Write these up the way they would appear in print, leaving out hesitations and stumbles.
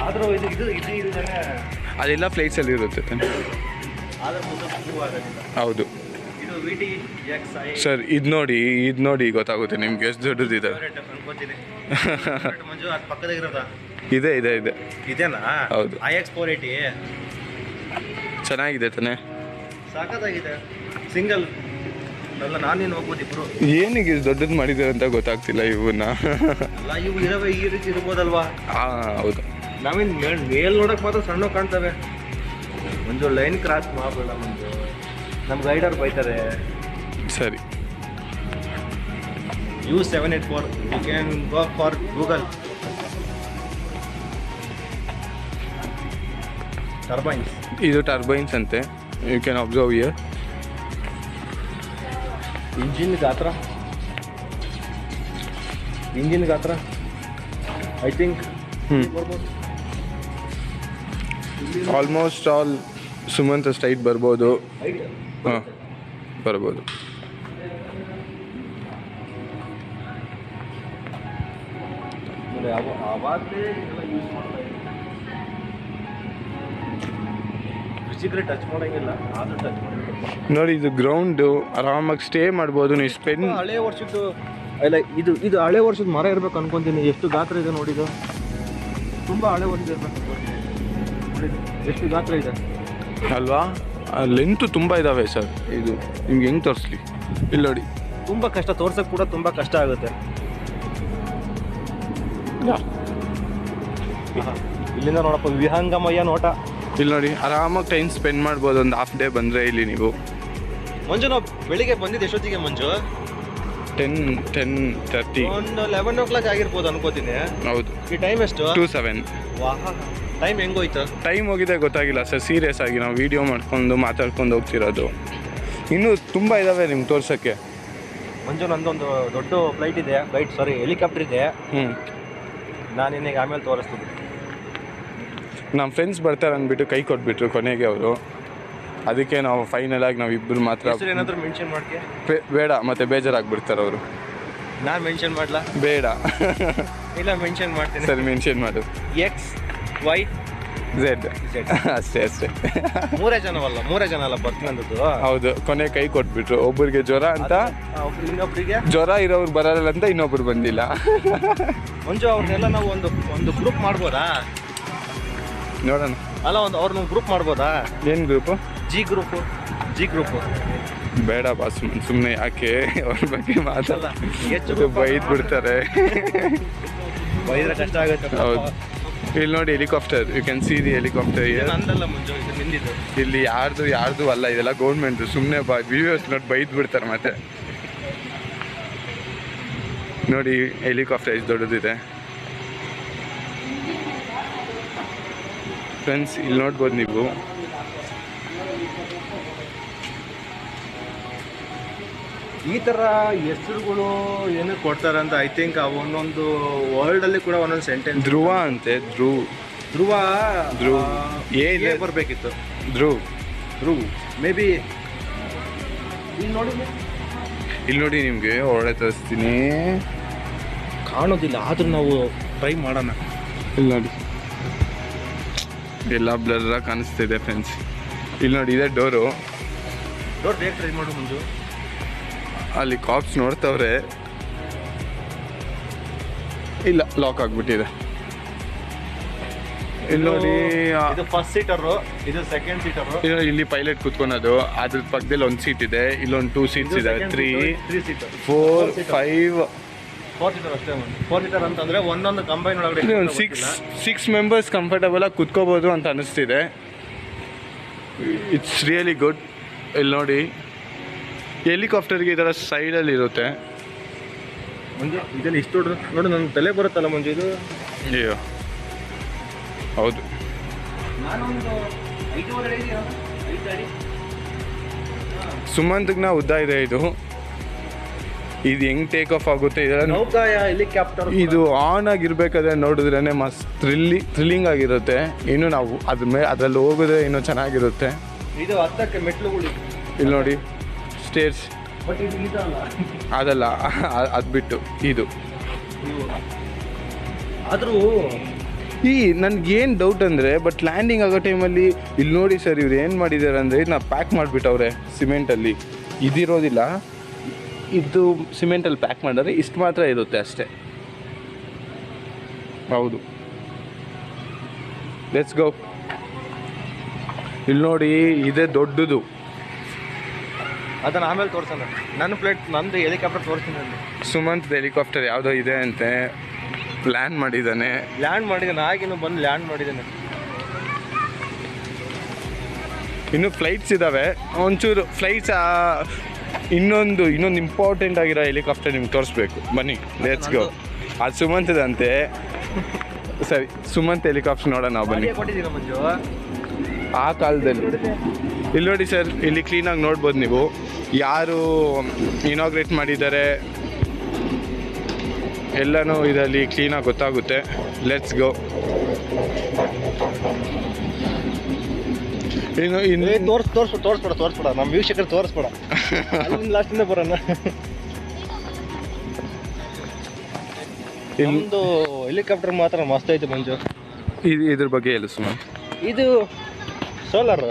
ಆದರೂ ಇದು ಅದೆಲ್ಲ ಫ್ಲೈಟ್ಸಲ್ಲಿ ಇರುತ್ತೆ ಹೌದು ಸರ್. ಇದು ನೋಡಿ ಗೊತ್ತಾಗುತ್ತೆ ನಿಮ್ಗೆ ಎಷ್ಟು ದೊಡ್ಡದಿದೆ. ಇದೆ ಇದೇನಾ? ಹೌದು. IX 480 ಚೆನ್ನಾಗಿದೆ ತಾನೆ, ಸಾಕಾಗಿದೆ. ಸಿಂಗಲ್ ಅಲ್ಲ, ನಾನೇನು ಹೋಗ್ಬೋದು ಇಬ್ರು. ಏನಿಗೆ ಇಷ್ಟು ದೊಡ್ಡದು ಮಾಡಿದ್ದಾರೆ ಅಂತ ಗೊತ್ತಾಗ್ತಿಲ್ಲ ಇವನ್ನ. ಅಲ್ಲ ಇವು ಇರವೆ ಈ ರೀತಿ ಇರ್ಬೋದಲ್ವಾ? ಹೌದು. ನಾವೇನು ಮೇಲ್ ನೋಡಕ್ ಮಾತ್ರ ಸಣ್ಣ ಕಾಣ್ತವೆ. ಒಂದು ಲೈನ್ ಕ್ರಾಸ್ ಮಾಡಬೇಡ ಮುಂದೆ, ನಮ್ಮ ಗೈಡರ್ ಬೈತಾರೆ. ಸರಿ. U784 you can go for Google. Turbines, ಇದು ಟರ್ಬೈನ್ಸ್ ಅಂತೆ. You can observe here. Engine ಗಾತ್ರ ಐ ಥಿಂಕ್ ಆಲ್ಮೋಸ್ಟ್ ಆಲ್ ಸುಮಂತ್ ಸ್ಟೈಟ್ ಬರ್ಬೋದು. ಹಾಂ, ಬರ್ಬೋದು. ಟಚ್ ಮಾಡೋಂಗಿಲ್ಲ, ಆದರೂ ಟಚ್ ಮಾಡಿ ನೋಡಿ. ಇದು ಗ್ರೌಂಡು, ಆರಾಮಾಗಿ ಸ್ಟೇ ಮಾಡ್ಬೋದು ನೀವು. ಸ್ಪೆನ್ ಹಳೆ ವರ್ಷದ್ದು ಅಲ್ಲ, ಇದು ಹಳೆ ವರ್ಷದ ಮರ ಇರ್ಬೇಕು ಅನ್ಕೊಂತೀನಿ. ಎಷ್ಟು ಗಾತ್ರ ಇದೆ ನೋಡಿದು, ತುಂಬ ಹಳೆ ವರ್ಷದ ಇರ್ಬೇಕು ನೋಡಿ, ಎಷ್ಟು ಗಾತ್ರ ಇದೆ ಅಲ್ವಾ? ಲೆಂತು ತುಂಬ ಇದ್ದಾವೆ ಸರ್. ಇದು ನಿಮ್ಗೆ ಹೆಂಗೆ ತೋರಿಸ್ಲಿ? ಇಲ್ಲಿ ನೋಡಿ, ತುಂಬ ಕಷ್ಟ ತೋರ್ಸೋಕ್ಕೆ ಕೂಡ ತುಂಬ ಕಷ್ಟ ಆಗುತ್ತೆ. ಇಲ್ಲಿಂದ ನೋಡಪ್ಪ ವಿಹಂಗಮಯ್ಯ ನೋಟ. ಇಲ್ಲಿ ನೋಡಿ, ಆರಾಮಾಗಿ ಟೈಮ್ ಸ್ಪೆಂಡ್ ಮಾಡ್ಬೋದು ಒಂದು ಹಾಫ್ ಡೇ ಬಂದರೆ ಇಲ್ಲಿ ನೀವು. ಮಂಜು, ನಾವು ಬೆಳಿಗ್ಗೆ ಬಂದಿದ್ದು ಎಷ್ಟೊತ್ತಿಗೆ ಮಂಜು? 10:30 ಒಂದು 11 o'clock ಆಗಿರ್ಬೋದು ಅನ್ಕೋತೀನಿ. ಹೌದು. ಈ ಟೈಮ್ ಎಷ್ಟು? 2:07. ವಾಹ, ಟೈಮ್ ಹೆಂಗೋಯ್ತು? ಟೈಮ್ ಹೋಗಿದೆ ಗೊತ್ತಾಗಿಲ್ಲ ಸರ್. ಸೀರಿಯಸ್ ಆಗಿ ನಾವು ವೀಡಿಯೋ ಮಾಡ್ಕೊಂಡು ಮಾತಾಡ್ಕೊಂಡು ಹೋಗ್ತಿರೋದು. ಇನ್ನೂ ತುಂಬ ಇದ್ದಾವೆ ನಿಮ್ಗೆ ತೋರ್ಸೋಕ್ಕೆ. ಮಂಜು, ನಂದೊಂದು ದೊಡ್ಡ ಹೆಲಿಕಾಪ್ಟರ್ ಇದೆ. ನಾನು ನಿನಗೆ ಆಮೇಲೆ ತೋರಿಸ್ತೀನಿ. ನಮ್ಮ ಫ್ರೆಂಡ್ಸ್ ಬರ್ತಾರೆ ಅಂದ್ಬಿಟ್ಟು ಕೈ ಕೊಟ್ಬಿಟ್ರು ಕೊನೆಗೆ ಅವರು. ಅದಕ್ಕೆ ನಾವು ಫೈನಲ್ ಆಗಿ ನಾವು ಇಬ್ಬರು ಮಾತ್ರ. ಏನಾದರೂ ಮೆನ್ಷನ್ ಮಾಡ್ಕೆ? ಬೇಡ, ಮತ್ತೆ ಬೇಜಾರಾಗ್ಬಿಡ್ತಾರೆ ಅವರು. ನಾನು ಮೆನ್ಷನ್ ಮಾಡಲಾ? ಬೇಡ. ಇಲ್ಲ, ಮೆನ್ಷನ್ ಮಾಡ್ತೀನಿ. ಸರಿ, ಮೆನ್ಷನ್ ಮಾಡು. XYZ ಅಷ್ಟೇ. ಮೂರೇ ಜನ ಅಲ್ಲ ಬರ್ತೀನಂದದ್ದು. ಹೌದು. ಕೊನೆ ಕೈ ಕೊಟ್ಬಿಟ್ರು. ಒಬ್ಬರಿಗೆ ಜ್ವರ ಅಂತ, ಇನ್ನೊಬ್ಬರಿಗೆ ಜ್ವರ ಇರೋರು ಬರಲ್ಲ ಅಂತ ಇನ್ನೊಬ್ರು ಬಂದಿಲ್ಲ. ಮಂಜು, ಅವ್ರನ್ನೆಲ್ಲ ನಾವು ಒಂದು ಗ್ರೂಪ್ ಮಾಡ್ಬೋದಾ? ನೋಡೋಣ. ಅಲ್ಲ, ಅವ್ರನ್ನ ಗ್ರೂಪ್ ಮಾಡ್ಬೋದಾ? ಏನು ಗ್ರೂಪು? G group. ಬೇಡ ಬಾಸ್, ಸುಮ್ಮನೆ ಯಾಕೆ ಅವ್ರ ಬಗ್ಗೆ ಮಾತಲ್ಲ. ಹೆಚ್ಚು ಬೈದ್ ಬಿಡ್ತಾರೆ. ಬೈದ್ರೆ ಕಷ್ಟ ಆಗುತ್ತೆ. ಹೌದು. ಇಲ್ಲಿ ನೋಡಿ, helicopter. You can see the helicopter. ನಂದಲ್ಲ ಮಂಜು, ಇದು ನಿಂದಿದ್ದು. ಇಲ್ಲಿ ಯಾರ್ದು ಅಲ್ಲ, ಇದೆಲ್ಲ ಗೌರ್ಮೆಂಟ್. ಸುಮ್ಮನೆ ವ್ಯೂವರ್ಸ್ ನೋಡಿ ಬೈದ್ ಬಿಡ್ತಾರೆ ಮತ್ತೆ. ನೋಡಿ ಹೆಲಿಕಾಪ್ಟರ್ ಎಷ್ಟು ದೊಡ್ಡದಿದೆ ಫ್ರೆಂಡ್ಸ್. ಇಲ್ಲಿ ನೋಡ್ಬೋದು ನೀವು. ಈ ಥರ ಹೆಸರುಗಳು ಏನಕ್ಕೆ ಕೊಡ್ತಾರೆ ಅಂತ ಐ ಥಿಂಕ್ ಒಂದೊಂದು ವರ್ಲ್ಡಲ್ಲಿ ಕೂಡ ಒಂದೊಂದು ಸೆಂಟೆನ್ಸ್. ಧ್ರುವ ಅಂತೆ. ಧ್ರುವ ಏ ಬರಬೇಕಿತ್ತು. ಧ್ರುವ ಮೇ ಬಿ. ಇಲ್ಲಿ ನೋಡಿ, ನಿಮಗೆ ಒಳ್ಳೆ ತರಿಸ್ತೀನಿ. ಕಾಣೋದಿಲ್ಲ, ಆದರೂ ನಾವು ಟ್ರೈ ಮಾಡೋಣ. ಇಲ್ಲಿ ನೋಡಿ, ಎಲ್ಲ ಬ್ಲರ್ರಾಗಿ ಕಾಣಿಸ್ತಿದೆ ಫ್ರೆಂಡ್ಸ್. ಇಲ್ಲಿ ನೋಡಿ, ಇದೆ ಡೋರ್ ಬೇಗ ಟ್ರೈ ಮಾಡು ಮುಂಜು. ಅಲ್ಲಿ ಕಾಪ್ಸ್ ನೋಡ್ತವ್ರೆ. ಇಲ್ಲ, ಲಾಕ್ ಆಗಿಬಿಟ್ಟಿದೆ. ಇಲ್ಲಿ ನೋಡಿ, ಇದು ಫಸ್ಟ್ ಸೀಟರು, ಇದು ಸೆಕೆಂಡ್ ಸೀಟರು. ಇಲ್ಲಿ ಪೈಲಟ್ ಕುತ್ಕೊಳೋದು. ಅದ್ರ ಪಕ್ಕದಲ್ಲಿ ಒಂದು ಸೀಟ್ ಇದೆ. ಇಲ್ಲೊಂದು 2 seats ಇದೆ. 3 ಸೀಟರ್ 4 5 4 ಸೀಟರ್ ಅಷ್ಟೇ. 4 ಸೀಟರ್ ಅಂತಂದರೆ ಒಂದೊಂದು ಕಂಬೈನ್ ಒಳಗಡೆ ಒಂದು 6 ಮೆಂಬರ್ಸ್ ಕಂಫರ್ಟಬಲ್ ಆಗಿ ಕುತ್ಕೋಬೋದು ಅಂತ ಅನ್ನಿಸ್ತಿದೆ. It's really good. ಇಲ್ಲಿ ನೋಡಿ, ಹೆಲಿಕಾಪ್ಟರ್ಗೆ ಈ ಥರ ಸೈಡಲ್ಲಿ ಇರುತ್ತೆ. ಮಂಜು, ಇದೆಲ್ಲ ಇಷ್ಟು ದೊಡ್ಡ ನೋಡಿ, ನನ್ನ ತಲೆ ಬರುತ್ತಲ್ಲ ಮಂಜು ಇದು. ಅಯ್ಯೋ, ಹೌದು. ಸುಮಂತ್ಗೆ ಉದ್ದ ಇದೆ ಇದು. ಇದು ಹೆಂಗ್ ಟೇಕ್ ಆಫ್ ಆಗುತ್ತೆ ಇದೆಲ್ಲ. ಹೆಲಿಕಾಪ್ಟರ್ ಇದು ಆನ್ ಆಗಿರ್ಬೇಕಾದ್ರೆ ನೋಡಿದ್ರೇ ಮಸ್ತ್ ಥ್ರಿಲ್ಲಿಂಗ್ ಆಗಿರುತ್ತೆ. ಇನ್ನು ನಾವು ಅದ್ರಲ್ಲಿ ಹೋಗೋದೇ ಇನ್ನೂ ಚೆನ್ನಾಗಿರುತ್ತೆ. ಇದು ಹತ್ತಕ್ಕೆ ಮೆಟ್ಲುಗಳು. ಇಲ್ಲಿ ನೋಡಿ, ಸ್ಟೇರ್ಸ್. ಬಟ್ ಇದು ಇದಲ್ಲ, ಅದಲ್ಲ, ಅದು ಬಿಟ್ಟು ಇದು. ಆದರೂ ನನಗೇನು ಡೌಟ್ ಅಂದರೆ ಬಟ್ ಲ್ಯಾಂಡಿಂಗ್ ಆಗೋ ಟೈಮಲ್ಲಿ ಇಲ್ಲಿ ನೋಡಿ ಸರ್ ಇವ್ರು ಏನು ಮಾಡಿದ್ದಾರೆ ಅಂದರೆ ಇದನ್ನ ಪ್ಯಾಕ್ ಮಾಡಿಬಿಟ್ಟವ್ರೆ ಸಿಮೆಂಟಲ್ಲಿ. ಇದಿರೋದಿಲ್ಲ, ಇದು ಸಿಮೆಂಟಲ್ಲಿ ಪ್ಯಾಕ್ ಮಾಡಿದ್ರೆ ಇಷ್ಟು ಮಾತ್ರ ಇರುತ್ತೆ ಅಷ್ಟೇ. ಹೌದು, ಲೆಟ್ಸ್ ಗೋ. ಇಲ್ಲಿ ನೋಡಿ ಇದೇ ದೊಡ್ಡದು. ಅದನ್ನು ಆಮೇಲೆ ತೋರಿಸೋಣ. ನನ್ನ ಫ್ಲೈಟ್ ನಂದು ಹೆಲಿಕಾಪ್ಟರ್ ತೋರಿಸ್ತೀನಿ ಅಲ್ಲಿ. ಸುಮಂತ್ ಹೆಲಿಕಾಪ್ಟರ್ ಯಾವುದೋ ಇದೆ ಅಂತೆ, ಲ್ಯಾಂಡ್ ಮಾಡಿದ್ದಾನೆ. ಆಗಿನೂ ಬಂದು ಲ್ಯಾಂಡ್ ಮಾಡಿದ್ದಾನೆ. ಇನ್ನು ಫ್ಲೈಟ್ಸ್ ಇದ್ದಾವೆ ಒಂಚೂರು. ಫ್ಲೈಟ್ಸ್ ಇನ್ನೊಂದು ಇಂಪಾರ್ಟೆಂಟ್ ಆಗಿರೋ ಹೆಲಿಕಾಪ್ಟರ್ ನಿಮ್ಗೆ ತೋರಿಸ್ಬೇಕು, ಬನ್ನಿ ಲೆಟ್ಸ್ ಗೋ. ಅದು ಸುಮಂತದಂತೆ. ಸರಿ, ಸುಮಂತ್ ಹೆಲಿಕಾಪ್ಟರ್ ನೋಡೋಣ ನಾವು, ಬನ್ನಿ. ಕೊಟ್ಟಿದ್ದೀರಾ ಮಂಜು? ಆ ಕಾಲದಲ್ಲಿ ಇಲ್ಲಿ ನೋಡಿ ಸರ್, ಇಲ್ಲಿ ಕ್ಲೀನಾಗಿ ನೋಡ್ಬೋದು ನೀವು ಯಾರು ಇನಾಗ್ರೇಟ್ ಮಾಡಿದ್ದಾರೆ ಎಲ್ಲನೂ ಇದರಲ್ಲಿ ಕ್ಲೀನಾಗಿ ಗೊತ್ತಾಗುತ್ತೆ. Let's go. ಇನ್ನು ತೋರಿಸ್ಬೇಡ ನಮ್ಮ ವೀಕ್ಷಕರು ತೋರಿಸ್ಬೇಡ. ಲಾಸ್ಟಿಂದ ಬರೋಣ. ನಮ್ಮದು ಹೆಲಿಕಾಪ್ಟರ್ ಮಾತ್ರ ಮಸ್ತ್ ಐತೆ ಮಂಜು. ಇದ್ರ ಬಗ್ಗೆ ಹೇಳು ಸುಮಂತ್. ಇದು ಸೋಲಾರ್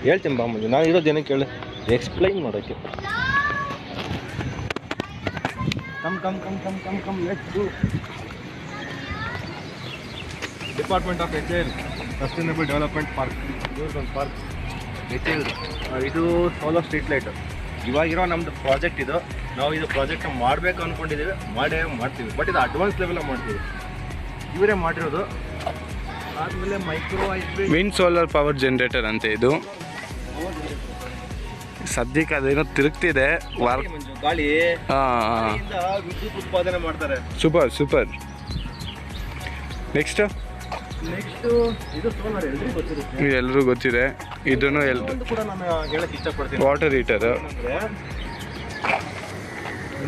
ಹೇಳ್ತೀನಿ ಬಾ ಮಂಜು. ನಾನು ಇರೋದು ಏನಕ್ಕೆ ಕೇಳಿ ಎಕ್ಸ್ಪ್ಲೈನ್ ಮಾಡೋಕ್ಕೆ. Come let's go. Department of HAL sustainable development park. ಇವ್ರದ್ದೊಂದು ಪಾರ್ಕ್ HAL. ಇದು ಸೋಲಾರ್ ಸ್ಟ್ರೀಟ್ ಲೈಟ್. ಇವಾಗಿರೋ ನಮ್ಮದು ಪ್ರಾಜೆಕ್ಟ್ ಇದು. ನಾವು ಇದು ಪ್ರಾಜೆಕ್ಟ್ ಮಾಡಬೇಕು ಅಂದ್ಕೊಂಡಿದ್ದೀವಿ, ಮಾಡ್ತೀವಿ. ಬಟ್ ಇದು ಅಡ್ವಾನ್ಸ್ ಲೆವೆಲ್ ಮಾಡ್ತೀವಿ. ಇವರೇ ಮಾಡಿರೋದು. ಆದಮೇಲೆ micro hybrid wind solar power generator ಅಂತ ಇದು. ಸದ್ಯಕ್ಕೆ ಅದೇನೋ ತಿರುಗ್ತಿದೆ. ಗಾಳಿ ಹಾಂ, ವಿದ್ಯುತ್ ಉತ್ಪಾದನೆ ಮಾಡ್ತಾರೆ. ಸೂಪರ್. ನೆಕ್ಸ್ಟ್ ಇದು ಸೋಲಾರ್ ಎಲ್ರಿಗೂ ಗೊತ್ತಿರುತ್ತೆ. ಎಲ್ಲರೂ ಗೊತ್ತಿದೆ. ಇದನ್ನು ಕೂಡ ನಾನು ಹೇಳಕ್ಕೆ ಇಷ್ಟಪಡ್ತೀನಿ. Water heater.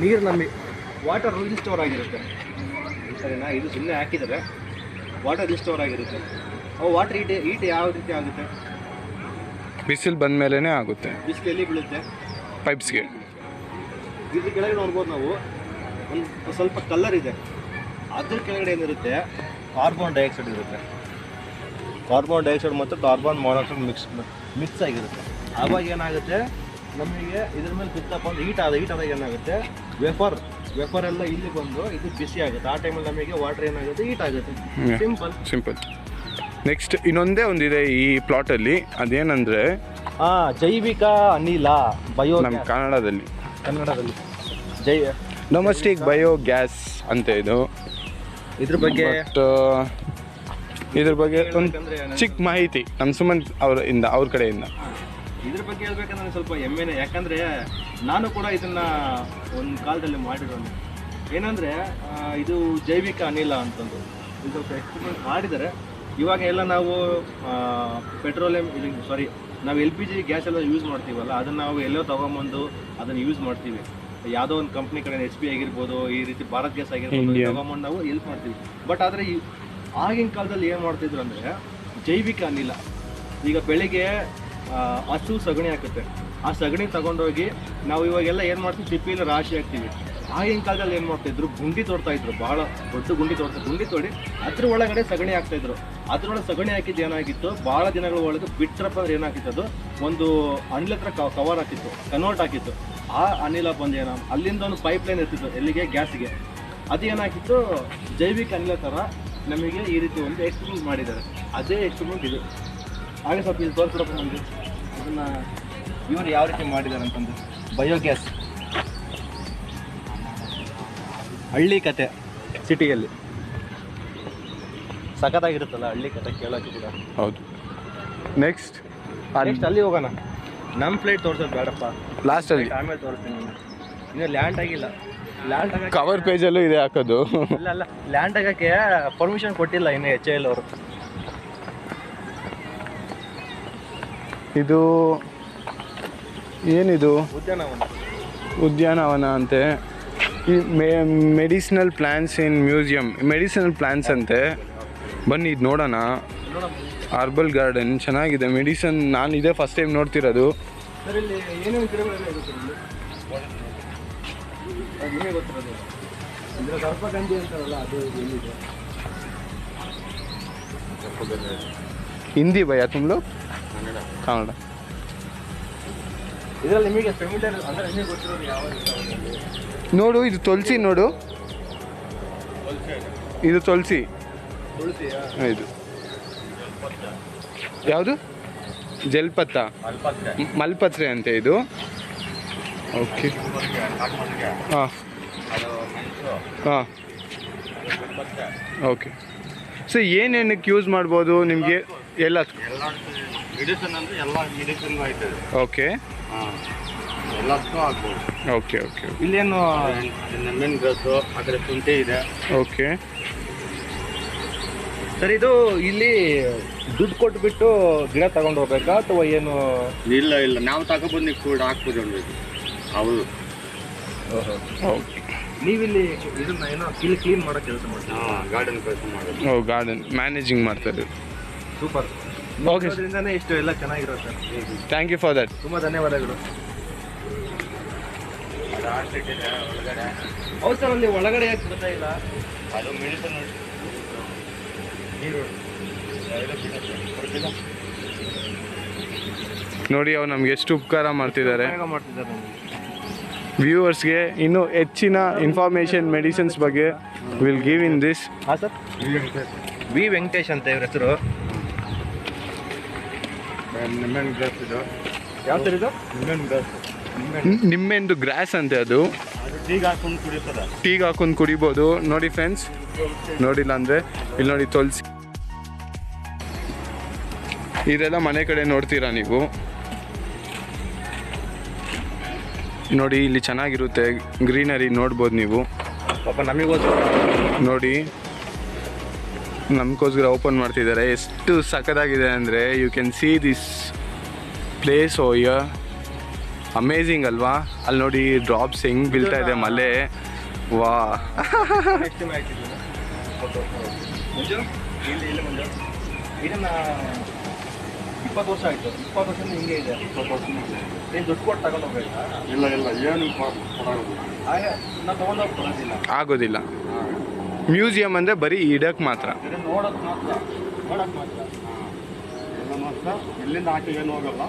ನೀರು ನಮಗೆ ವಾಟರ್ ಇಲ್ಲಿ ಸ್ಟೋರ್ ಆಗಿರುತ್ತೆ, ಸರಿನಾ? ಇದು ಸುಮ್ಮನೆ ಹಾಕಿದರೆ ವಾಟರ್ ಇಲ್ಲಿ ಸ್ಟೋರ್ ಆಗಿರುತ್ತೆ. ವಾಟರ್ ಹೀಟ್ ಯಾವ ರೀತಿ ಆಗುತ್ತೆ? ಬಿಸಿಲು ಬಂದ ಮೇಲೇ ಆಗುತ್ತೆ. ಬಿಸಿಲು ಎಲ್ಲಿ ಬೀಳುತ್ತೆ? ಪೈಪ್ಸ್ಗೆ. ಇದ್ರ ಕೆಳಗಡೆ ನೋಡ್ಬೋದು ನಾವು, ಒಂದು ಸ್ವಲ್ಪ ಕಲರ್ ಇದೆ. ಅದ್ರ ಕೆಳಗಡೆ ಏನಿರುತ್ತೆ? ಕಾರ್ಬನ್ ಡೈಆಕ್ಸೈಡ್ ಇರುತ್ತೆ. ಕಾರ್ಬನ್ ಡೈಆಕ್ಸೈಡ್ ಮತ್ತು ಕಾರ್ಬನ್ ಮಾನಾಕ್ಸೈಡ್ ಮಿಕ್ಸ್ ಆಗಿರುತ್ತೆ. ಆವಾಗ ಏನಾಗುತ್ತೆ, ನಮಗೆ ಇದ್ರ ಮೇಲೆ ಬಿತ್ತಪ್ಪ ಅಂದ್ರೆ ಹೀಟ್ ಆದಾಗ ಏನಾಗುತ್ತೆ, ವೆಫರ್ ಎಲ್ಲ ಇಲ್ಲಿ ಬಂದು ಇದು ಬಿಸಿ ಆಗುತ್ತೆ. ಆ ಟೈಮಲ್ಲಿ ನಮಗೆ ವಾಟರ್ ಏನಾಗುತ್ತೆ, ಹೀಟ್ ಆಗುತ್ತೆ. ಸಿಂಪಲ್. ನೆಕ್ಸ್ಟ್ ಇನ್ನೊಂದೇ ಒಂದಿದೆ ಈ ಪ್ಲಾಟಲ್ಲಿ. ಅದೇನಂದರೆ ಜೈವಿಕ ಅನಿಲ ಬಯೋ. ನಮ್ಮ ಕನ್ನಡದಲ್ಲಿ ಡೊಮೆಸ್ಟಿಕ್ ಬಯೋ ಗ್ಯಾಸ್ ಅಂತ ಇದು. ಇದ್ರ ಬಗ್ಗೆ ಒಂದು ಚಿಕ್ಕ ಮಾಹಿತಿ ನಮ್ಮ ಸುಮಂತ್ ಅವ್ರ ಕಡೆಯಿಂದ. ಇದ್ರ ಬಗ್ಗೆ ಹೇಳ್ಬೇಕಂದ್ರೆ ಸ್ವಲ್ಪ ಹೆಮ್ಮೆನೆ. ಯಾಕಂದರೆ ನಾನು ಕೂಡ ಇದನ್ನು ಒಂದು ಕಾಲದಲ್ಲಿ ಮಾಡಿರೋದು. ಏನಂದರೆ ಇದು ಜೈವಿಕ ಅನಿಲ ಅಂತಂದು ಇದು ಸ್ವಲ್ಪ ಎಕ್ಸ್ಪೆರಿಮೆಂಟ್ ಮಾಡಿದ್ದಾರೆ. ಇವಾಗ ಎಲ್ಲ ನಾವು ಪೆಟ್ರೋಲಿಯಂ ನಾವು LPG ಗ್ಯಾಸ್ ಎಲ್ಲ ಯೂಸ್ ಮಾಡ್ತೀವಲ್ಲ, ಅದನ್ನು ನಾವು ಎಲ್ಲೋ ತೊಗೊಂಬಂದು ಅದನ್ನು ಯೂಸ್ ಮಾಡ್ತೀವಿ. ಯಾವುದೋ ಒಂದು ಕಂಪ್ನಿ ಕಡೆ HP ಆಗಿರ್ಬೋದು, ಈ ರೀತಿ ಭಾರತ್ ಗ್ಯಾಸ್ ಆಗಿರ್ಬೋದು, ತೊಗೊಂಬಂದು ನಾವು ಹೆಲ್ಪ್ ಮಾಡ್ತೀವಿ. ಬಟ್ ಆದರೆ ಆಗಿನ ಕಾಲದಲ್ಲಿ ಏನು ಮಾಡ್ತಿದ್ರು ಅಂದರೆ ಜೈವಿಕ ಅನಿಲ. ಈಗ ಬೆಳಿಗ್ಗೆ ಹಸು ಸಗಣಿ ಹಾಕುತ್ತೆ, ಆ ಸಗಣಿ ತಗೊಂಡೋಗಿ ನಾವು ಇವಾಗೆಲ್ಲ ಏನು ಮಾಡ್ತೀವಿ, ಸಿಪ್ಪಿಯಲ್ಲಿ ರಾಶಿ ಹಾಕ್ತೀವಿ. ಆಗಿನ ಕಾಲದಲ್ಲಿ ಏನು ಮಾಡ್ತಾಯಿದ್ರು, ಗುಂಡಿ ತೋಡ್ತಾಯಿದ್ರು. ಭಾಳ ದೊಡ್ಡ ಗುಂಡಿ ತೋಡಿ ಅದ್ರ ಒಳಗಡೆ ಸಗಣಿ ಹಾಕ್ತಾಯಿದ್ರು. ಅದ್ರೊಳಗೆ ಸಗಣಿ ಹಾಕಿದ್ದು ಏನಾಗಿತ್ತು, ಭಾಳ ದಿನಗಳ ಒಳಗೆ ಬಿಟ್ಟರಪ್ಪ ಅಂದ್ರೆ ಏನಾಗಿತ್ತು, ಅದು ಒಂದು ಅನಿಲ ಹತ್ರ ಕವರ್ ಹಾಕಿತ್ತು, ಕನ್ವರ್ಟ್ ಹಾಕಿತ್ತು. ಆ ಅನಿಲ ಬಂದು ಅಲ್ಲಿಂದ ಒಂದು ಪೈಪ್ ಲೈನ್ ಇರ್ತಿತ್ತು ಎಲ್ಲಿಗೆ, ಗ್ಯಾಸಿಗೆ. ಅದು ಏನಾಗಿತ್ತು, ಜೈವಿಕ ಅನಿಲ ಥರ ನಮಗೆ ಈ ರೀತಿ ಒಂದು ಎಕ್ಸ್ಪೆರಿಮೆಂಟ್ ಮಾಡಿದ್ದಾರೆ. ಅದೇ ಎಕ್ಸ್ಪೆರಿಮೆಂಟ್ ಇದು. ಹಾಗೆ ಸ್ವಲ್ಪ ಇದು ತೋರಿಸ್ಬಿಡಪ್ಪ ನಮಗೆ ಅದನ್ನು ಇವರು ಯಾವ ರೀತಿ ಮಾಡಿದ್ದಾರೆ ಅಂತಂದು. ಬಯೋಗ್ಯಾಸ್ ಹಳ್ಳಿ ಕತೆ ಸಿಟಿಯಲ್ಲಿ ಸಖತ್ತಾಗಿರುತ್ತಲ್ಲ ಹಳ್ಳಿ ಕತೆ ಕೇಳೋಕ್ಕೆ ಕೂಡ. ಹೌದು. ನೆಕ್ಸ್ಟ್ ಅಲ್ಲಿ ಹೋಗೋಣ. ನಮ್ಮ ಫ್ಲೈಟ್ ತೋರಿಸೋದು ಬೇಡಪ್ಪ, ಲಾಸ್ಟಲ್ಲಿ ಆಮೇಲೆ ತೋರಿಸ್ತೀನಿ. ಇನ್ನೂ ಲ್ಯಾಂಡ್ ಆಗಿಲ್ಲ. ಲ್ಯಾಂಡ್ ಆಗ ಕವರ್ ಪೇಜಲ್ಲೂ ಇದೆ ಹಾಕೋದು. ಅಲ್ಲ ಲ್ಯಾಂಡ್ ಆಗೋಕ್ಕೆ ಪರ್ಮಿಷನ್ ಕೊಟ್ಟಿಲ್ಲ ಇನ್ನು HAL ಅವರು. ಇದು ಏನಿದು? ಉದ್ಯಾನವನ ಅಂತೆ. ಈ ಮೆಡಿಸಿನಲ್ ಪ್ಲಾಂಟ್ಸ್ ಇನ್ ಮ್ಯೂಸಿಯಂ. ಮೆಡಿಸಿನಲ್ ಪ್ಲಾಂಟ್ಸ್ ಅಂತೆ. ಬನ್ನಿ ಇದು ನೋಡೋಣ. ಆರ್ಬಲ್ ಗಾರ್ಡನ್ ಚೆನ್ನಾಗಿದೆ. ಮೆಡಿಸನ್ ನಾನು ಇದೇ ಫಸ್ಟ್ ಟೈಮ್ ನೋಡ್ತಿರೋದು. ಸರ್ ಇಲ್ಲಿ ಏನೇನು ಗಿಡಗಳೆಲ್ಲ ಇದೆ ಸರ್ ಇಲ್ಲಿ? ನಿಮಗೆ ಗೊತ್ತಿರೋದು ಅಂದರೆ ಸರ್ಪಗಂಧಿ ಅಂತಾರಲ್ಲ, ಅದು ಎಲ್ಲಿದೆ? ಹಿಂದಿ ಭಯ ತುಂಬ ಕನ್ನಡ. ಇದರಲ್ಲಿ ನಿಮಗೆ ಫೆಮಿಲಿಯರ್ ಅಂದರೆ ನಿಮಗೆ ಗೊತ್ತಿರೋದು ಯಾವ ನೋಡು ಇದು ತುಳಸಿ ನೋಡು, ಇದು ತುಳಸಿ. ಇದು ಯಾವುದು? ಜಲ್ಪತ್ತ, ಮಲ್ಪತ್ರೆ ಅಂತೆ ಇದು. ಓಕೆ ಹಾಂ ಹಾಂ ಓಕೆ. ಸೊ ಏನೇನಕ್ಕೆ ಯೂಸ್ ಮಾಡ್ಬೋದು ನಿಮಗೆ? ಎಲ್ಲ ಮೆಡಿಸಿನ್ ಅಂದರೆ ಎಲ್ಲ ಮೆಡಿಸಿನ್ ಆಯ್ತದೆ. ಓಕೆ ಎಲ್ಲದಕ್ಕೂ ಆಗ್ಬೋದು. ಓಕೆ ಓಕೆ ಇಲ್ಲೇನು ನಿಂಬೆಹಣ್ಣು ಗ್ರಾಸು, ಆ ಕಡೆ ಶುಂಠಿ ಇದೆ. ಓಕೆ ಸರ್, ಇದು ಇಲ್ಲಿ ದುಡ್ಡು ಕೊಟ್ಬಿಟ್ಟು ಗಿಡ ತಗೊಂಡು ಹೋಗ್ಬೇಕಾ ಅಥವಾ ಏನು? ಇಲ್ಲ ಇಲ್ಲ, ನಾವು ತಗೊಬಂದು ಕೂಡ ಹಾಕ್ಬೋದು ಇದು. ಹೌದು. ಓಕೆ. ನೀವಿಲ್ಲಿ ಇದನ್ನ ಏನೋ ಇಲ್ಲಿ ಕ್ಲೀನ್ ಮಾಡೋ ಕೆಲಸ ಮಾಡ್ತೀವಿ. ಗಾರ್ಡನ್ ಕೆಲಸ ಮಾಡೋದು. ಓ, ಗಾರ್ಡನ್ ಮ್ಯಾನೇಜಿಂಗ್ ಮಾಡ್ತಾರೆ. ಸೂಪರ್. ಓಕೆ, ಅದರಿಂದನೇ ಇಷ್ಟು ಎಲ್ಲ ಚೆನ್ನಾಗಿರುತ್ತೆ. Thank you for that. ತುಂಬ ಧನ್ಯವಾದಗಳು. ಅದು ಆರ್ಟಿಟ್ ಇದೆ ಒಳಗಡೆ. ಹೌದು ಸರ್, ಅಲ್ಲಿ ಒಳಗಡೆ ಯಾಕೆ ಬರ್ತಾ ಇಲ್ಲ? ಅದು ಮೆಡಿಸಿನ್ ನೀರು ನೋಡಿ ಅವ್ರು ನಮ್ಗೆ ಎಷ್ಟು ಉಪಕಾರ ಮಾಡ್ತಿದ್ದಾರೆ. ಮಾಡ್ತಿದ್ದಾರೆ ನಮಗೆ. ವ್ಯೂವರ್ಸ್ಗೆ ಇನ್ನೂ ಹೆಚ್ಚಿನ ಇನ್ಫಾರ್ಮೇಷನ್ ಮೆಡಿಸಿನ್ಸ್ ಬಗ್ಗೆ ವಿಲ್ ಗಿವ್ ಇನ್ ದಿಸ್. ಹಾಂ ಸರ್, ವಿ ವೆಂಕಟೇಶ್ ಅಂತ ಇವ್ರ ಹೆಸರು. ನಿಂಬೆಹಣ್ಣು ಗ್ರಾಸ್ ಇದು. ಯಾವ ಸರ್ ಇದು? ನಿಂಬೆಹಣ್ಣು ಗ್ರಾಸ್. ನಿಮ್ಮೆಂದು ಗ್ರಾಸ್ ಅಂತೆ ಅದು. ಅದು ಟೀಗೆ ಹಾಕೊಂಡು ಕುಡಿತದೆ. ಟೀಗೆ ಹಾಕೊಂಡು ಕುಡಿಬೋದು. ನೋಡಿ ಫ್ರೆಂಡ್ಸ್, ನೋಡಿಲ್ಲ ಅಂದರೆ ಇಲ್ಲಿ ನೋಡಿ ತುಳಸಿ. ಇದೆಲ್ಲ ಮನೆ ಕಡೆ ನೋಡ್ತೀರಾ ನೀವು. ನೋಡಿ ಇಲ್ಲಿ ಚೆನ್ನಾಗಿರುತ್ತೆ, ಗ್ರೀನರಿ ನೋಡ್ಬೋದು ನೀವು. ಪಾಪ ನಮಗೋಸ್ಕರ ನೋಡಿ ನಮಗೋಸ್ಕರ ಓಪನ್ ಮಾಡ್ತಿದ್ದಾರೆ. ಎಷ್ಟು ಸಖತ್ತಾಗಿದೆ ಅಂದರೆ you can see this place over. Amazing ಅಲ್ವಾ? ಅಲ್ಲಿ ನೋಡಿ ಡ್ರಾಪ್ಸ್ ಹೆಂಗೆ ಬೀಳ್ತಾ ಇದೆ ಮಳೆ. ವಾ, ಎಷ್ಟು ಆಯ್ತಿದ್ದು ಮುಂಜು ಇಲ್ಲಿ ಇಲ್ಲಿ ಮುಂಜು ಇದನ್ನ 20 ವರ್ಷ ಆಯಿತು. 20 ವರ್ಷದಿಂದ ಹಿಂಗೆ ಇದೆ. 20 ವರ್ಷ ನೀನು ದುಡ್ಡು ಕೊಟ್ಟು ತಗೊಂಡು ಹೋಗ್ಬೇಕಾ? ಇಲ್ಲ ಇಲ್ಲ, ಏನು ಕೊಡೋದು. ಹಾಗೆ ನಾನು ತೊಗೊಂಡೋಗಿ ಕೊಡೋದಿಲ್ಲ. ಆಗೋದಿಲ್ಲ. ಮ್ಯೂಸಿಯಂ ಅಂದರೆ ಬರೀ ಇಡಕ್ಕೆ ಮಾತ್ರ. ಇದನ್ನು ನೋಡೋಕೆ ಮಾತ್ರ, ನೋಡೋಕೆ ಮಾತ್ರ. ಎಲ್ಲ ಮಾತ್ರ ಇಲ್ಲಿಂದ ಆಚೆ ಏನು ಹೋಗಲ್ಲ,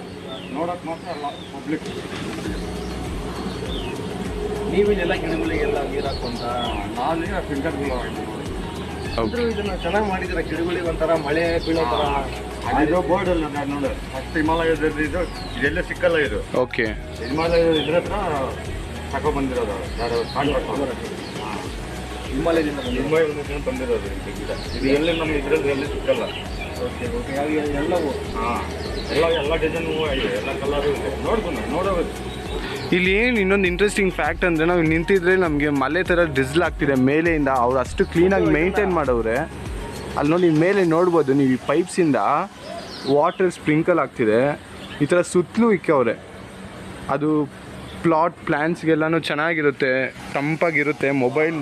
ನೋಡೋಕೆ ಮಾತ್ರ ಎಲ್ಲ ಪಬ್ಲಿಕ್. ನೀವಿಲ್ಲೆಲ್ಲ ಗಿಡಗಳಿಗೆಲ್ಲ ನೀರು ಹಾಕೊಂತ ನಾವೀಗ ಫಿಲ್ಟರ್ಗಳು ಹೌದು. ಇದನ್ನ ಚೆನ್ನಾಗಿ ಮಾಡಿದ್ರೆ ಗಿಡಗಳಿಗೆ ಒಂಥರ ಮಳೆ ಬೀಳೋ ಥರ. ಅದು ಬೋರ್ಡ್ ಅಲ್ಲ ನಾನು ನೋಡಿ, ಫಸ್ಟ್ ಹಿಮಾಲಯದ ಇದು ಇದೆಲ್ಲ ಸಿಕ್ಕಲ್ಲ. ಇದು ಓಕೆ, ಹಿಮಾಲಯ ಇದ್ರ ಹತ್ರ ತಗೊಬಂದಿರೋದು ಯಾರು ಕಾಂಟ್ರಾಕ್ಟ್. ಹಿಮಾಲಯದಿಂದ ಹಿಮಾಲಯದಿಂದ ಬಂದಿರೋದು ಇದು ಗಿಡ. ಇದು ಎಲ್ಲಿ ನಮ್ಗೆ ಇದರಲ್ಲಿ ಎಲ್ಲಿ ಸಿಕ್ಕಲ್ಲ. Okay okay. ಎಲ್ಲವೂ ಎಲ್ಲ ಡಿಸೈನು ಇದೆ, ಎಲ್ಲ ಕಲರು ಇದೆ. ನೋಡೋದು. ಇಲ್ಲಿ ಏನು ಇನ್ನೊಂದು ಇಂಟ್ರೆಸ್ಟಿಂಗ್ ಫ್ಯಾಕ್ಟ್ ಅಂದರೆ ನಾವು ನಿಂತಿದ್ರೆ ನಮಗೆ ಮಳೆ ಥರ ಡ್ರಿಸ್ಲ್ ಆಗ್ತಿದೆ ಮೇಲೆಯಿಂದ. ಅವ್ರು ಅಷ್ಟು ಕ್ಲೀನಾಗಿ ಮೇಂಟೈನ್ ಮಾಡವ್ರೆ. ಅಲ್ಲಿ ನೋಡಿ ಮೇಲೆ ನೋಡ್ಬೋದು ನೀವು, ಈ ಪೈಪ್ಸಿಂದ ವಾಟರ್ ಸ್ಪ್ರಿಂಕಲ್ ಆಗ್ತಿದೆ. ಈ ಥರ ಸುತ್ತಲೂ ಇಕ್ಕವ್ರೆ. ಅದು ಪ್ಲ್ಯಾಂಟ್ಸ್ಗೆಲ್ಲನೂ ಚೆನ್ನಾಗಿರುತ್ತೆ, ತಂಪಾಗಿರುತ್ತೆ. ಮೊಬೈಲ್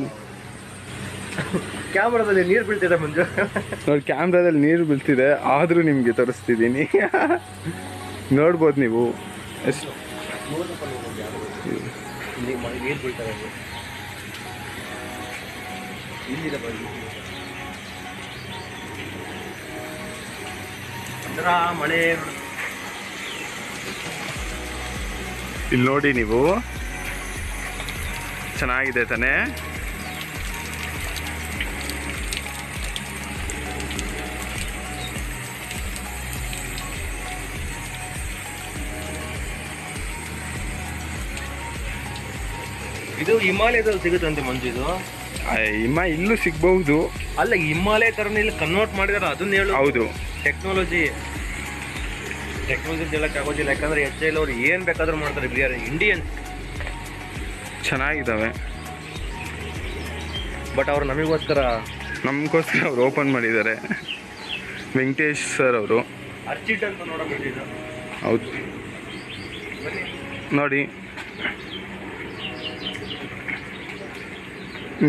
ಕ್ಯಾಮ್ರಾದಲ್ಲಿ ನೀರು ಬೀಳ್ತಿದೆ ಮುಂಜು. ನೋಡಿ ಕ್ಯಾಮ್ರಾದಲ್ಲಿ ನೀರು ಬೀಳ್ತಿದೆ, ಆದರೂ ನಿಮಗೆ ತೋರಿಸ್ತಿದ್ದೀನಿ. ನೋಡ್ಬೋದು ನೀವು ಎಷ್ಟು ನೀರು ಬೀಳ್ತಾರೆ. ಇಲ್ಲಿದೆ ಬನ್ನಿ. ಒಂಥರ ಮಳೆ. ಇಲ್ಲಿ ನೋಡಿ ನೀವು, ಚೆನ್ನಾಗಿದೆ ತಾನೇ? ಇದು ಹಿಮಾಲಯದಲ್ಲಿ ಸಿಗುತ್ತಂತೆ ಮಂಜು. ಇದು ಇಲ್ಲೂ ಸಿಗ್ಬಹುದು. ಅಲ್ಲ, ಹಿಮಾಲಯ ಥರನೇ ಇಲ್ಲಿ ಕನ್ವರ್ಟ್ ಮಾಡಿದಾರೆ, ಅದನ್ನ ಹೇಳು. ಹೌದು, ಟೆಕ್ನಾಲಜಿ ಹೇಳಕ್ ಆಗೋದಿಲ್ಲ. ಯಾಕಂದ್ರೆ HL ಅವ್ರು ಏನು ಬೇಕಾದ್ರೂ ಮಾಡ್ತಾರೆ. ಬಿಹಾರ ಇಂಡಿಯನ್ ಚೆನ್ನಾಗಿದ್ದಾವೆ. ಬಟ್ ಅವ್ರು ನಮಗೋಸ್ಕರ ಅವ್ರು ಓಪನ್ ಮಾಡಿದ್ದಾರೆ. ವೆಂಕಟೇಶ್ ಸರ್ ಅವರು. ಅರ್ಚಿಟ್ ಅಂತ ನೋಡೋದು. ಹೌದು, ನೋಡಿ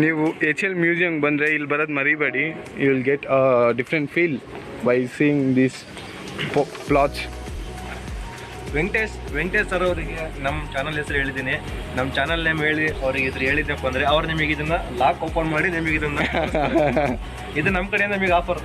ನೀವು HL ಮ್ಯೂಸಿಯಂಗೆ ಬಂದರೆ ಇಲ್ಲಿ ಬರೋದು ಮರಿಬೇಡಿ. You will get a different feel by seeing this plots. Venkatesh sir ಅವರಿಗೆ ನಮ್ಮ ಚಾನಲ್ ಹೆಸರು ಹೇಳಿದ್ದೀನಿ. ನಮ್ಮ ಚಾನಲ್ ನೇಮ್ ಹೇಳಿ ಅವ್ರಿಗೆ ಇದ್ರ ಹೇಳಿದ್ನಪ್ಪ ಅಂದರೆ ಅವ್ರು ನಿಮಗೆ ಇದನ್ನ ಲಾಕ್ ಓಪನ್ ಮಾಡಿ ನಿಮಗೆ ಇದನ್ನ ಇದು ನಮ್ಮ ಕಡೆಯಿಂದ ನಿಮಗೆ ಆಫರ್.